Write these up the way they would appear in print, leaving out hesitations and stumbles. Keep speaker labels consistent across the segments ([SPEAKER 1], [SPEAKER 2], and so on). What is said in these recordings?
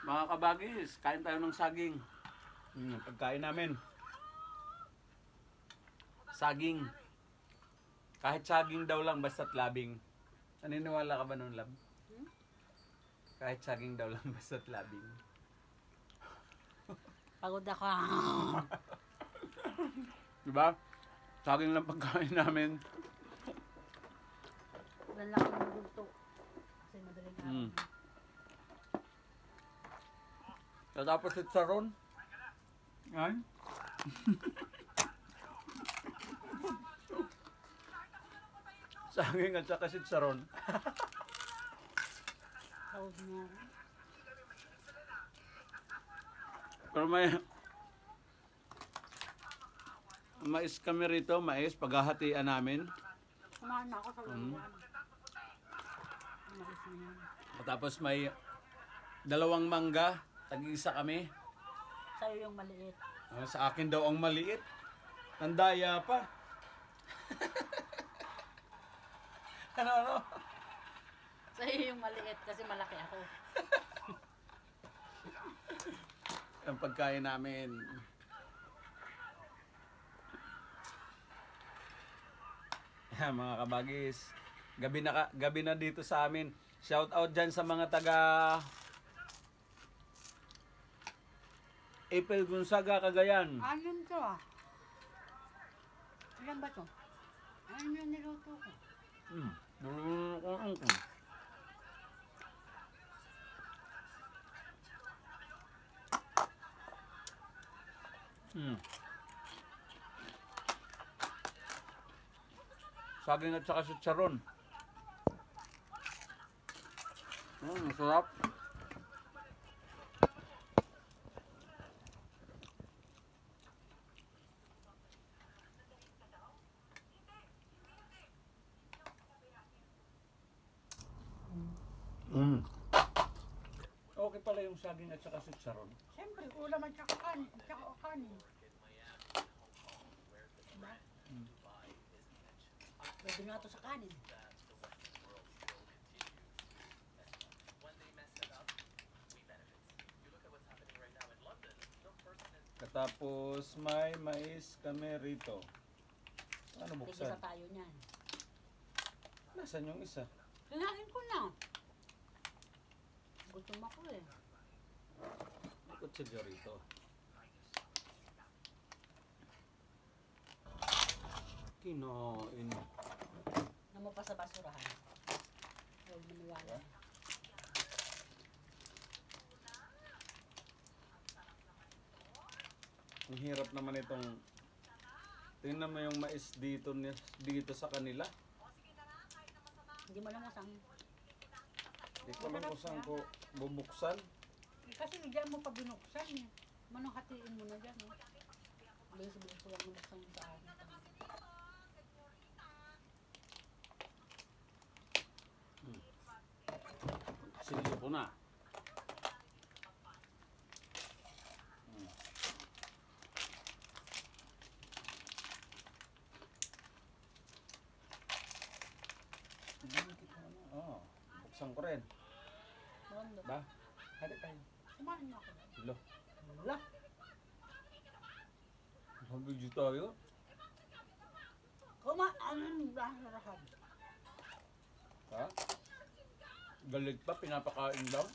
[SPEAKER 1] Mga kabagis, kain tayo ng saging. Pagkain namin. Saging. Kahit saging daw lang, basta't labing. Naniniwala ka ba nun, Lab? Kahit saging daw lang, basta't labing.
[SPEAKER 2] Pagod ako.
[SPEAKER 1] Diba? Saging lang pagkain namin.
[SPEAKER 2] Wala lang akong nagulto. Kasi madaling araw.
[SPEAKER 1] Mm. Tapos si Saron. Ay? Saging at saka si Saron.
[SPEAKER 2] Pagod na.
[SPEAKER 1] Pero may mais kami rito, mais, paghahatian namin.
[SPEAKER 2] Kumain na ako sa luluan. Mais na yan.
[SPEAKER 1] Tapos may dalawang mangga, tag-isa kami.
[SPEAKER 2] Sa'yo yung maliit.
[SPEAKER 1] Sa akin daw ang maliit. Nandaya pa. Ano?
[SPEAKER 2] Sa'yo yung maliit kasi malaki ako.
[SPEAKER 1] Ang pagkain namin. Yan, mga kabagis. Gabi na dito sa amin. Shout out dyan sa mga taga April Gonzaga, Cagayan.
[SPEAKER 2] Anim to ah. Ilan ba to? Anim yung niluto ko.
[SPEAKER 1] Saging at saka chicharon. Masarap. Okay pala yung saging at saka chicharon.
[SPEAKER 2] Siyempre, ulam at saka kanin. Tsaka kanin. Diba? Pwede nga to sa kanin.
[SPEAKER 1] Tapos may mais kami rito. Ano
[SPEAKER 2] Tigisa
[SPEAKER 1] buksan?
[SPEAKER 2] tayo niyan.
[SPEAKER 1] Nasaan yung isa?
[SPEAKER 2] Kinain ko na. Gutom ako eh.
[SPEAKER 1] May kutsilyo rito. Kinoin.
[SPEAKER 2] Na mo pa sa basurahan. Huwag maniwala.
[SPEAKER 1] Ang hirap naman itong... Tingnan mo yung mais dito sa kanila.
[SPEAKER 2] Hindi mo lang masang.
[SPEAKER 1] Hindi ko lang kung saan ko bubuksan.
[SPEAKER 2] Kasi diyan mo pa binuksan eh. Manong hatiin mo na dyan eh. Bilis-bilis ko lang binuksan mo sa akin.
[SPEAKER 1] Sinilo ko na. Buksan ko rin.
[SPEAKER 2] Maganda.
[SPEAKER 1] Ba? Hali tayo.
[SPEAKER 2] Kumain na ako.
[SPEAKER 1] Hello.
[SPEAKER 2] Wala.
[SPEAKER 1] Mag-video tayo.
[SPEAKER 2] Kumain na rahab.
[SPEAKER 1] Ha? Galit pa, pinapakain daw.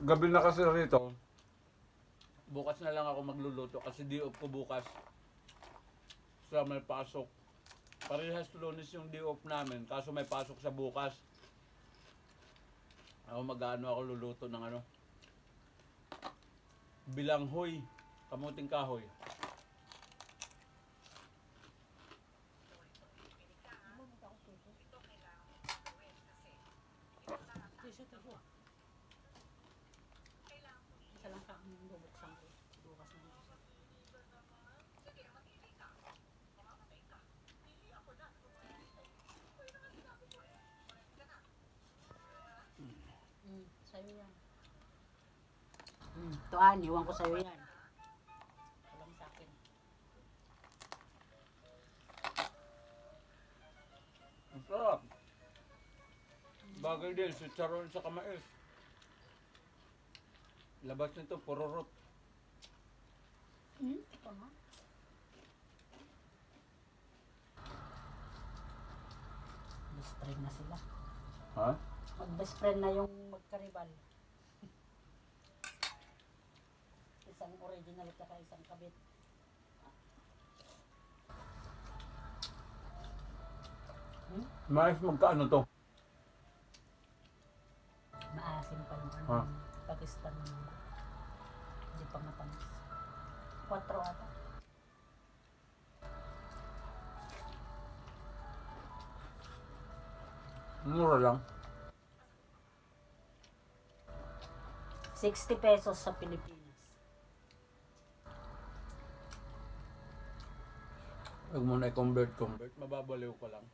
[SPEAKER 1] Gabi na kasi rito. Bukas na lang ako magluluto kasi di off ko bukas. Sa may pasok. Parehas Lunes yung di off namin, kaso may pasok sa bukas. Ako ako luluto ng ano. Bilanghoy, kamuting kahoy.
[SPEAKER 2] Tiso. Isa lang ka ang bubuksan ko. Bukas na isa. Sa'yo yan. Ito iwan ko sa'yo yan. Walang sa akin.
[SPEAKER 1] bagay din, si Charon sa kamais. Labas nito, pururot.
[SPEAKER 2] Ito nga. Best friend na sila.
[SPEAKER 1] Ha?
[SPEAKER 2] Mag-best friend na yung magkaribal. Isang original at saka isang kabit.
[SPEAKER 1] Mais magkaano to?
[SPEAKER 2] Maasim pa yung ano,
[SPEAKER 1] Ha?
[SPEAKER 2] Pakistan mango. Hindi pa matamis. 4 ata.
[SPEAKER 1] Mura lang.
[SPEAKER 2] 60 pesos sa Pilipinas.
[SPEAKER 1] Huwag mo na i-convert. Mababaliw ko lang.